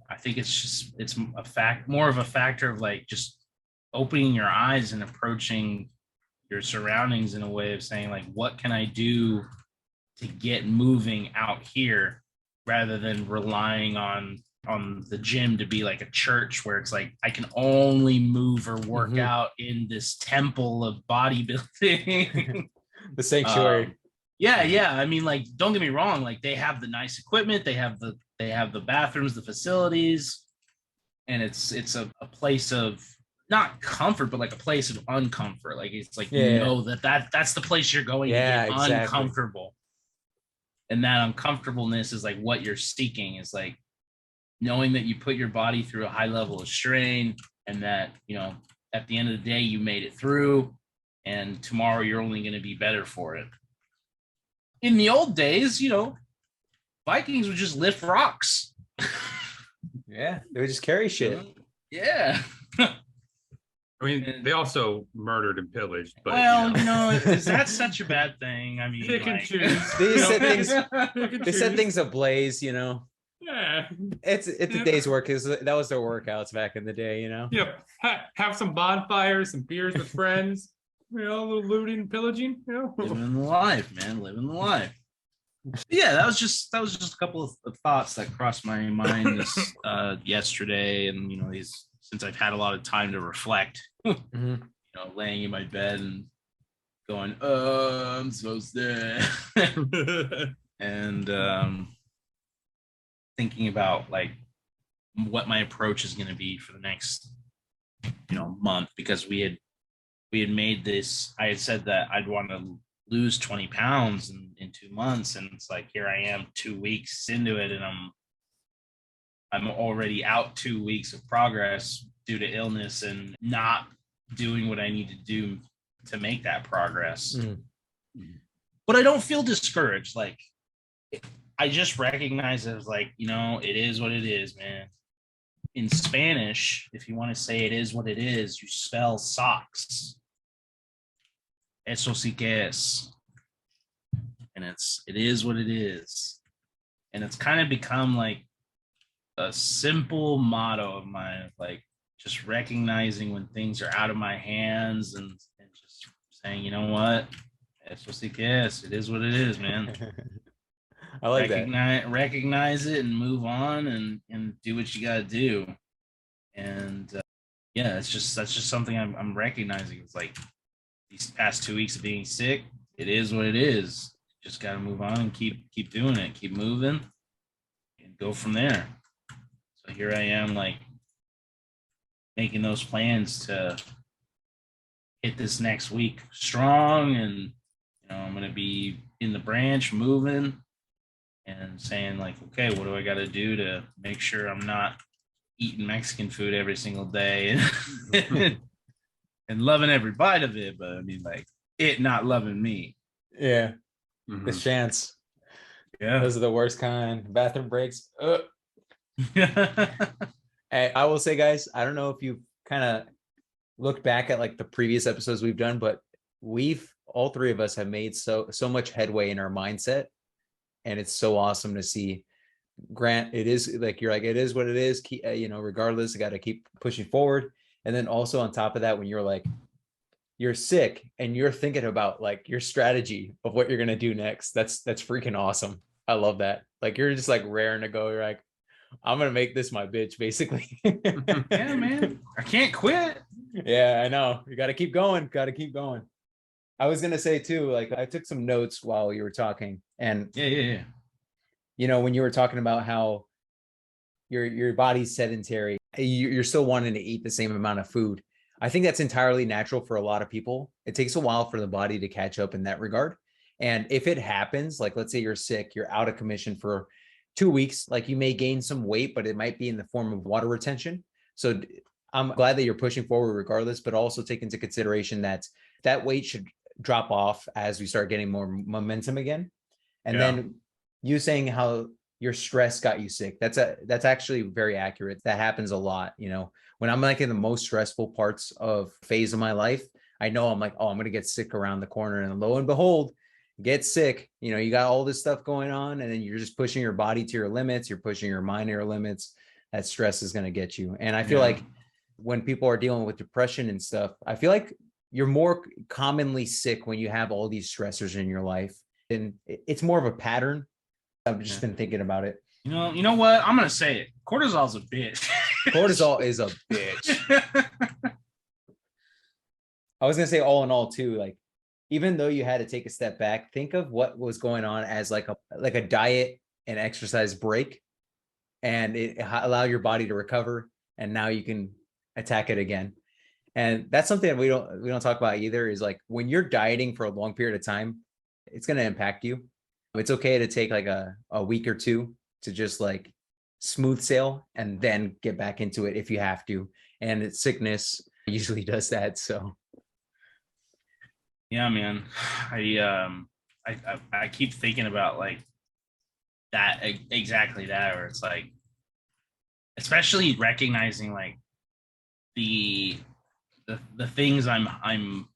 I think it's more of a factor of like just opening your eyes and approaching your surroundings in a way of saying like, what can I do to get moving out here, rather than relying on the gym to be like a church where it's like, I can only move or work out in this temple of bodybuilding. The sanctuary. Yeah. I mean, like, don't get me wrong. Like, they have the nice equipment, they have the bathrooms, the facilities, and it's a place of not comfort, but like a place of uncomfort. Like, it's like, that's the place you're going to get uncomfortable. And that uncomfortableness is like what you're seeking, is like knowing that you put your body through a high level of strain, and that, at the end of the day, you made it through, and tomorrow you're only going to be better for it. In the old days, Vikings would just lift rocks. Yeah, they would just carry shit. Yeah. I mean, they also murdered and pillaged, but well, is that such a bad thing? I mean, they can like, choose. They set things. They can They set choose. things ablaze. Yeah. It's a day's work. Because that was their workouts back in the day. Yep. Have some bonfires, some beers with friends. A little looting and pillaging. living the life, man, living the life. Yeah, that was just a couple of thoughts that crossed my mind this yesterday, and since I've had a lot of time to reflect, laying in my bed and going, I'm so sad, and thinking about like what my approach is going to be for the next month, because we had made this. I had said that I'd want to lose 20 pounds in 2 months, and it's like, here I am 2 weeks into it, and I'm already out 2 weeks of progress due to illness and not doing what I need to do to make that progress. But I don't feel discouraged. Like, I just recognize it as like, it is what it is, man. In Spanish, if you want to say it is what it is, you spell socks. Eso sí que es. And it is what it is. And it's kind of become like a simple motto of mine, like just recognizing when things are out of my hands and just saying, you know what? Eso sí que es. It is what it is, man. I like that. Recognize it and move on and do what you got to do. And yeah, that's just something I'm recognizing. It's like these past 2 weeks of being sick, it is what it is. Just got to move on and keep doing it, keep moving, and go from there. So here I am, like making those plans to hit this next week strong, and I'm gonna be in the branch moving and saying like, okay, what do I got to do to make sure I'm not eating Mexican food every single day and loving every bite of it, but I mean, like, it not loving me. Yeah. The chance. Yeah. Those are the worst kind. Bathroom breaks. Hey, I will say, guys, I don't know if you've kind of looked back at like the previous episodes we've done, but all three of us have made so much headway in our mindset. And it's so awesome to see. Grant, it is like, you're like, it is what it is. Regardless, I got to keep pushing forward. And then also on top of that, when you're like, you're sick and you're thinking about like your strategy of what you're going to do next. That's freaking awesome. I love that. Like, you're just like raring to go. You're like, I'm going to make this my bitch, basically. Yeah, man. I can't quit. Yeah, I know. You got to keep going. Got to keep going. I was going to say too, like, I took some notes while you were talking, and yeah. When you were talking about how your body's sedentary, you're still wanting to eat the same amount of food. I think that's entirely natural for a lot of people. It takes a while for the body to catch up in that regard. And if it happens, like, let's say you're sick, you're out of commission for 2 weeks, like, you may gain some weight, but it might be in the form of water retention. So I'm glad that you're pushing forward regardless, but also take into consideration that weight should drop off as we start getting more momentum again. And then you saying how your stress got you sick, that's actually very accurate. That happens a lot. When I'm like in the most stressful parts of phase of my life, I know I'm like, oh, I'm going to get sick around the corner, and lo and behold, get sick. You got all this stuff going on, and then you're just pushing your body to your limits. You're pushing your mind to your limits. That stress is going to get you. And I feel like when people are dealing with depression and stuff, I feel like you're more commonly sick when you have all these stressors in your life, and it's more of a pattern. I've just been thinking about it. You know what? I'm going to say it. Cortisol's a bitch. Cortisol is a bitch. I was going to say, all in all too, like, even though you had to take a step back, think of what was going on as like a diet and exercise break, and it allow your body to recover, and now you can attack it again. And that's something that we don't talk about either, is like, when you're dieting for a long period of time, it's going to impact you. It's okay to take like a week or two to just like smooth sail and then get back into it if you have to. And sickness usually does that. So yeah, man. I keep thinking about like that, exactly that, where it's like, especially recognizing like the things I'm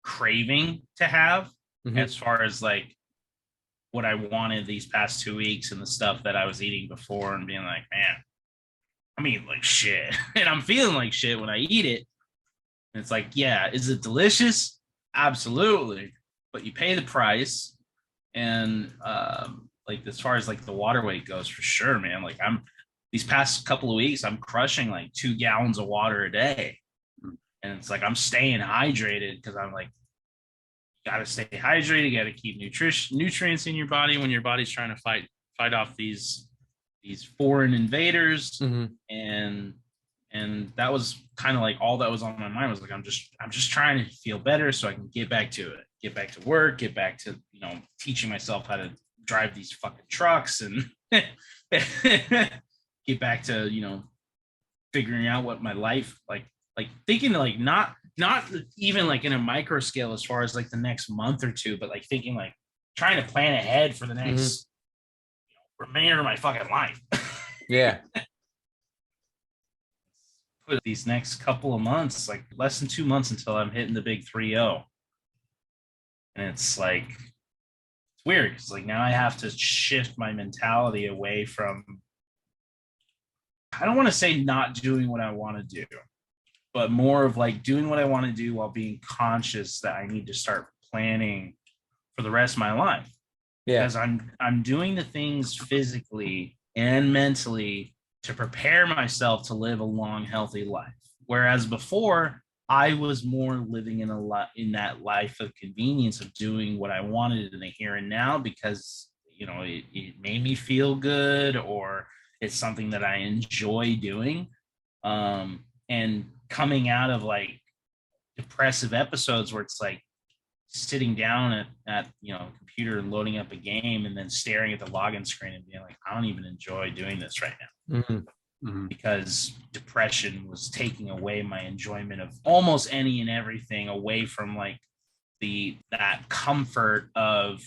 craving to have, as far as like what I wanted these past 2 weeks and the stuff that I was eating before, and being like, man, I'm eating like shit and I'm feeling like shit when I eat it. And it's like, yeah, is it delicious? Absolutely. But you pay the price. And like as far as like the water weight goes, for sure, man. Like I'm these past couple of weeks, I'm crushing like 2 gallons of water a day. And it's like I'm staying hydrated because I'm like, you gotta stay hydrated, you gotta keep nutrients in your body when your body's trying to fight off these foreign invaders. And that was kind of like all that was on my mind, was like I'm just trying to feel better so I can get back to it, get back to work, get back to, you know, teaching myself how to drive these fucking trucks, and get back to, you know, figuring out what my life like thinking like not even like in a micro scale as far as like the next month or two, but like thinking like trying to plan ahead for the next remainder of my fucking life. Yeah. Put these next couple of months, like less than 2 months until I'm hitting the big 3-0. And it's like, it's weird. It's like now I have to shift my mentality away from, I don't want to say not doing what I want to do, but more of like doing what I want to do while being conscious that I need to start planning for the rest of my life. Yeah. Because I'm doing the things physically and mentally to prepare myself to live a long, healthy life. Whereas before, I was more living in that life of convenience of doing what I wanted in the here and now, because, you know, it made me feel good, or it's something that I enjoy doing. And coming out of like depressive episodes where it's like sitting down at you know, computer and loading up a game and then staring at the login screen and being like, I don't even enjoy doing this right now. Because depression was taking away my enjoyment of almost any and everything, away from like that comfort of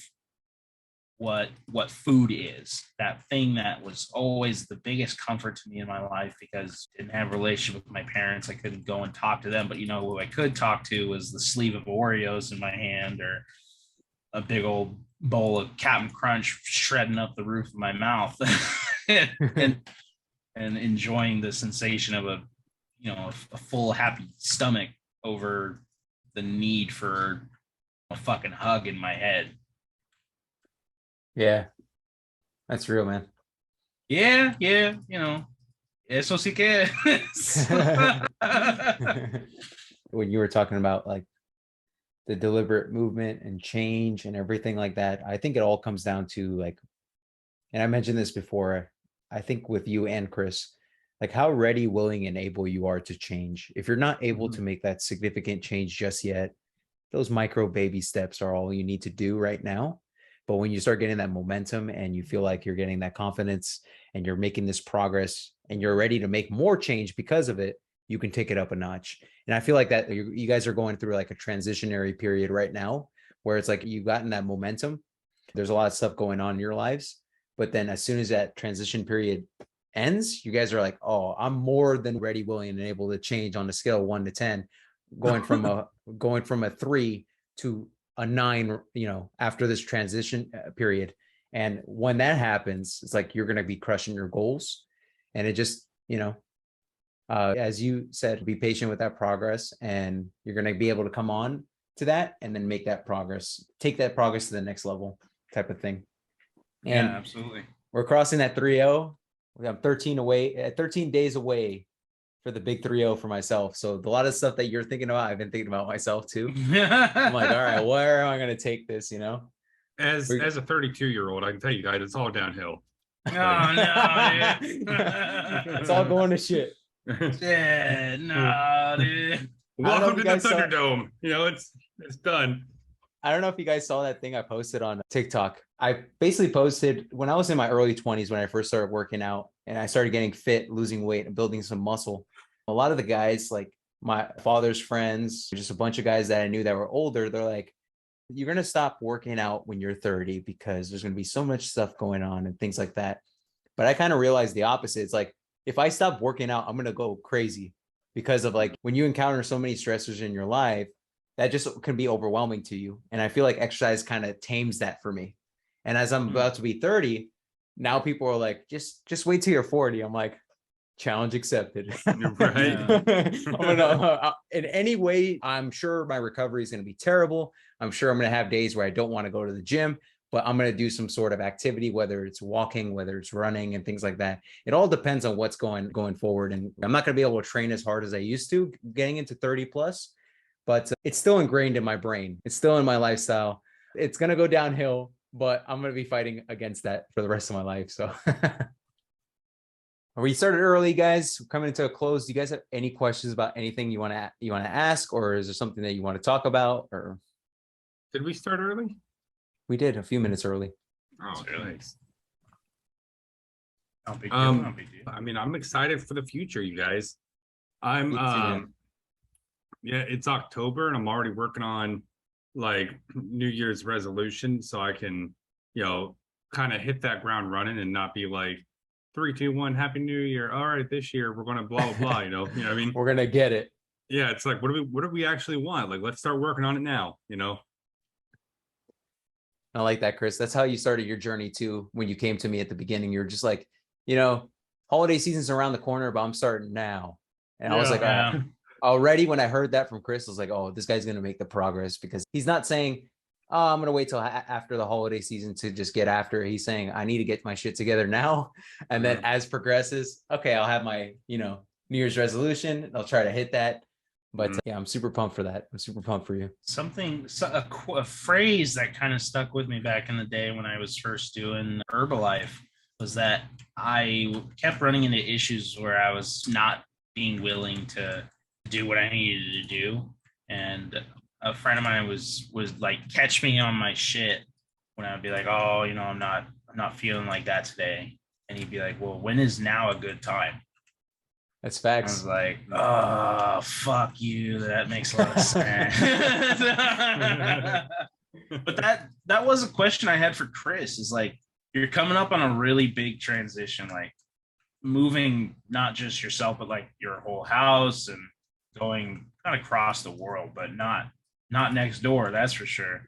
what food is, that thing that was always the biggest comfort to me in my life, because I didn't have a relationship with my parents. I couldn't go and talk to them, but you know who I could talk to was the sleeve of Oreos in my hand, or a big old bowl of Captain Crunch shredding up the roof of my mouth. and enjoying the sensation of a, you know, a full happy stomach over the need for a fucking hug in my head. Yeah. That's real, man. Yeah, you know, eso sí que es. When you were talking about like the deliberate movement and change and everything like that, I think it all comes down to like, and I mentioned this before, I think with you and Chris, like how ready, willing, and able you are to change. If you're not able to make that significant change just yet, those micro baby steps are all you need to do right now. But when you start getting that momentum and you feel like you're getting that confidence and you're making this progress and you're ready to make more change because of it, you can take it up a notch. And I feel like that you guys are going through like a transitionary period right now, where it's like you've gotten that momentum. There's a lot of stuff going on in your lives. But then as soon as that transition period ends, you guys are like, oh, I'm more than ready, willing, and able to change on a scale of 1 to 10, going from a 3 to a 9, you know, after this transition period. And when that happens, it's like you're going to be crushing your goals. And it just, you know, as you said, be patient with that progress, and you're going to be able to come on to that and then make that progress, take that progress to the next level type of thing. And yeah, absolutely. We're crossing that 3-0. I'm 13 days away for the big 3-0 for myself. So a lot of stuff that you're thinking about, I've been thinking about myself too. I'm like, all right, where am I going to take this? You know, as a 32-year-old, I can tell you guys, it's all downhill. Oh no, it's all going to shit. Yeah, no, dude. Welcome to the Thunderdome. You know, it's done. I don't know if you guys saw that thing I posted on TikTok. I basically posted when I was in my early 20s, when I first started working out and I started getting fit, losing weight, and building some muscle. A lot of the guys, like my father's friends, just a bunch of guys that I knew that were older, they're like, you're going to stop working out when you're 30 because there's going to be so much stuff going on and things like that. But I kind of realized the opposite. It's like, if I stop working out, I'm going to go crazy because of like when you encounter so many stressors in your life, that just can be overwhelming to you. And I feel like exercise kind of tames that for me. And as I'm about to be 30, now people are like, just wait till you're 40. I'm like, challenge accepted. Right. In any way, I'm sure my recovery is going to be terrible. I'm sure I'm going to have days where I don't want to go to the gym, but I'm going to do some sort of activity, whether it's walking, whether it's running and things like that. It all depends on what's going forward. And I'm not going to be able to train as hard as I used to getting into 30 plus, but it's still ingrained in my brain. It's still in my lifestyle. It's going to go downhill, but I'm going to be fighting against that for the rest of my life. So we started early, guys. We're coming into a close. Do you guys have any questions about anything you want to ask, or is there something that you want to talk about? Or did we start early? We did a few minutes early. Oh, thanks. No big deal, no big deal. I mean, I'm excited for the future, you guys. I'm yeah, it's October and I'm already working on like New Year's resolution so I can, kind of hit that ground running and not be like 3, 2, 1, Happy New Year. All right, this year we're gonna blah blah blah. You know what I mean? We're gonna get it. Yeah, it's like what do we actually want? Like, let's start working on it now. I like that, Chris. That's how you started your journey too. When you came to me at the beginning, you're just like, holiday season's around the corner, but I'm starting now. And I was like, already when I heard that from Chris, I was like, oh, this guy's gonna make the progress because he's not saying, oh, I'm gonna wait till after the holiday season to just get after it. He's saying, I need to get my shit together now. And then as progresses, okay, I'll have my, New Year's resolution. And I'll try to hit that. But yeah, I'm super pumped for that. I'm super pumped for you. A phrase that kind of stuck with me back in the day when I was first doing Herbalife was that I kept running into issues where I was not being willing to do what I needed to do. And a friend of mine was like, catch me on my shit when I would be like, oh, I'm not feeling like that today. And he'd be like, well, when is now a good time? That's facts. I was like, oh, fuck you. That makes a lot of sense. But that was a question I had for Chris is like, you're coming up on a really big transition, like moving not just yourself, but like your whole house and going kind of across the world, but not next door. That's for sure.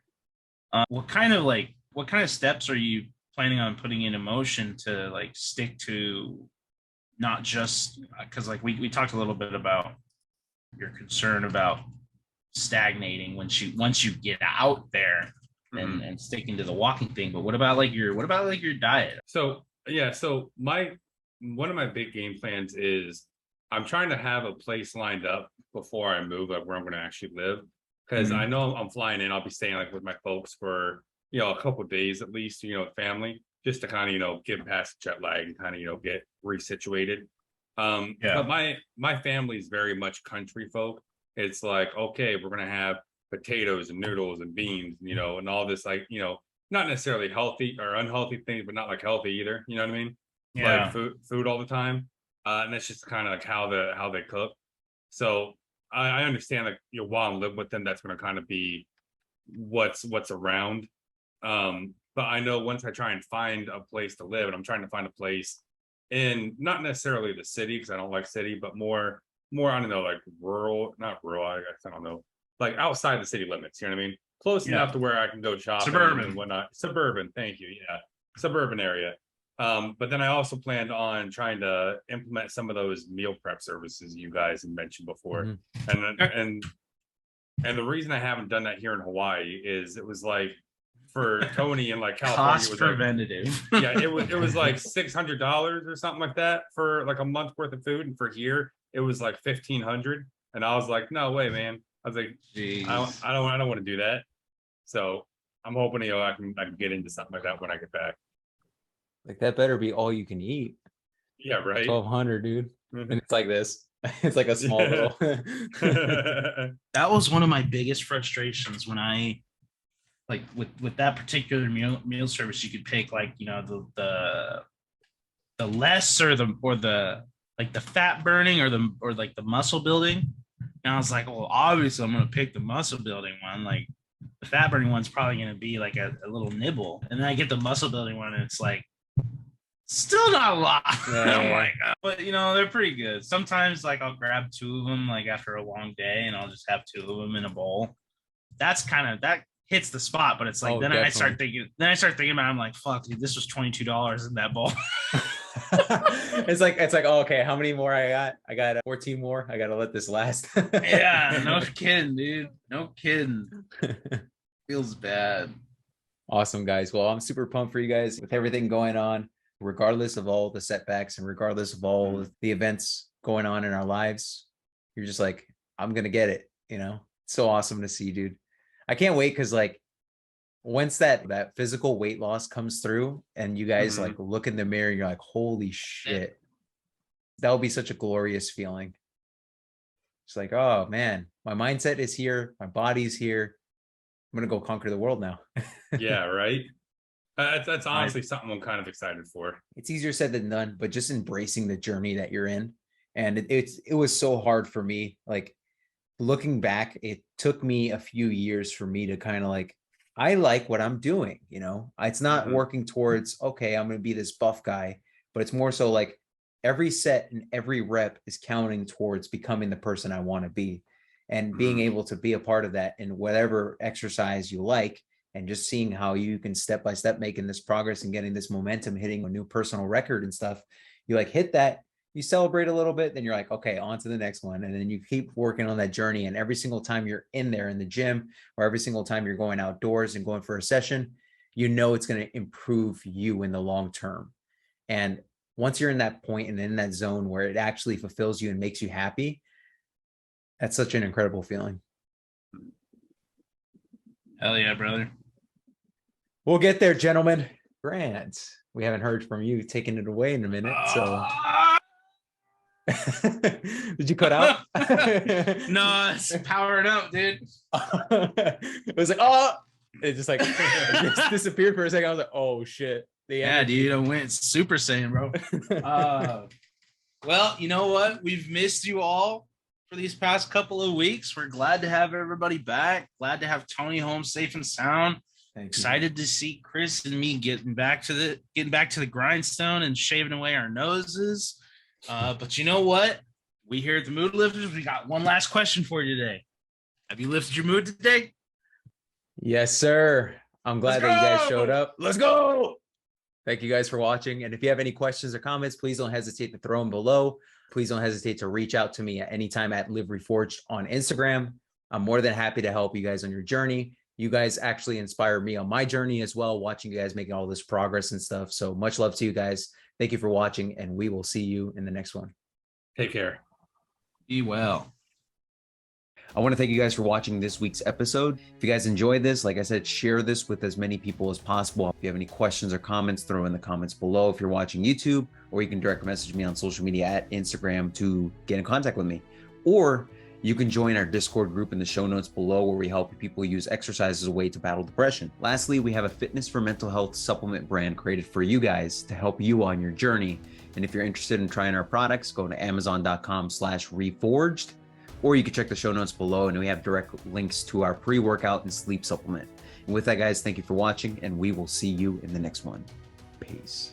What kind of steps are you planning on putting into motion to like stick to not just because like we talked a little bit about your concern about stagnating once you get out there and sticking to the walking thing, but what about your diet? So one of my big game plans is I'm trying to have a place lined up before I move, like where I'm going to actually live, because I know I'm flying in. I'll be staying like with my folks for a couple of days at least, family, just to kind of get past the jet lag and kind of get resituated. But my family is very much country folk. It's like, okay, we're gonna have potatoes and noodles and beans, and all this like, not necessarily healthy or unhealthy things, but not like healthy either. You know what I mean? Yeah. Like food all the time. And that's just kind of like how they cook. So I understand like while I'm living with them, that's gonna kind of be what's around. But I know once I try and find a place to live, and I'm trying to find a place in not necessarily the city because I don't like city, but more I don't know, like not rural, I guess, I don't know, like outside the city limits. You know what I mean? Close enough to where I can go shopping and whatnot. Suburban, thank you. Yeah, suburban area. But then I also planned on trying to implement some of those meal prep services you guys had mentioned before, and the reason I haven't done that here in Hawaii is it was like, for Tony in like California, cost preventative. Like, it was like $600 or something like that for like a month worth of food, and for here it was like $1,500. And I was like, no way, man. I was like, I don't want to do that. So I'm hoping I can get into something like that when I get back. Like that better be all you can eat. Yeah, right. 1,200, dude. And it's like this. It's like a small little. That was one of my biggest frustrations when I. Like with that particular meal service, you could pick like the less or the like the fat burning or like the muscle building. And I was like, well, obviously I'm gonna pick the muscle building one. Like the fat burning one's probably gonna be like a little nibble, and then I get the muscle building one, and it's like Still not a lot. Yeah. I'm like, but they're pretty good. Sometimes like I'll grab two of them like after a long day, and I'll just have two of them in a bowl. That hits the spot, but it's like I start thinking about it, I'm like, fuck, dude, this was $22 in that bowl. it's like, oh, okay, how many more I got? I got 14 more. I gotta let this last. Yeah, no kidding, dude. No kidding. Feels bad. Awesome, guys. Well, I'm super pumped for you guys with everything going on, regardless of all the setbacks and regardless of all the events going on in our lives. You're just like, I'm gonna get it. It's so awesome to see, dude. I can't wait, because like once that physical weight loss comes through and you guys like look in the mirror, you're like, holy shit, that will be such a glorious feeling. It's like, oh man, my mindset is here, my body's here, I'm gonna go conquer the world now. Yeah, right. That's honestly something I'm kind of excited for. It's easier said than done, but just embracing the journey that you're in. And it was so hard for me. Like looking back, it took me a few years for me to kind of like, I like what I'm doing. It's not working towards, okay, I'm going to be this buff guy, but it's more so like every set and every rep is counting towards becoming the person I want to be, and being able to be a part of that in whatever exercise you like, and just seeing how you can step by step making this progress and getting this momentum, hitting a new personal record and stuff. You like hit that, you celebrate a little bit, then you're like, okay, on to the next one. And then you keep working on that journey. And every single time you're in there in the gym, or every single time you're going outdoors and going for a session, it's going to improve you in the long term. And once you're in that point and in that zone where it actually fulfills you and makes you happy, that's such an incredible feeling. Hell yeah, brother. We'll get there, gentlemen. Grant, we haven't heard from you taking it away in a minute. So did you cut out? No, it's powered up, dude. It was like, oh, it just like it just disappeared for a second. I was like, oh shit. Yeah, dude, I went Super Saiyan, bro. Well, you know what? We've missed you all for these past couple of weeks. We're glad to have everybody back. Glad to have Tony home safe and sound. Excited to see Chris and me getting back to the grindstone and shaving away our noses. But you know what? We here at the Mood Lifters, we got one last question for you today. Have you lifted your mood today? Yes, sir. I'm glad that you guys showed up. Let's go. Thank you guys for watching. And if you have any questions or comments, please don't hesitate to throw them below. Please don't hesitate to reach out to me at any time at Live Reforged on Instagram. I'm more than happy to help you guys on your journey. You guys actually inspire me on my journey as well, watching you guys making all this progress and stuff. So much love to you guys. Thank you for watching, and we will see you in the next one. Take care. Be well. I want to thank you guys for watching this week's episode. If you guys enjoyed this, like I said, share this with as many people as possible. If you have any questions or comments, throw in the comments below if you're watching YouTube, or you can direct message me on social media at Instagram to get in contact with me. Or you can join our Discord group in the show notes below, where we help people use exercise as a way to battle depression. Lastly, we have a fitness for mental health supplement brand created for you guys to help you on your journey. And if you're interested in trying our products, go to amazon.com/reforged, or you can check the show notes below, and we have direct links to our pre-workout and sleep supplement. And with that, guys, thank you for watching, and we will see you in the next one. Peace.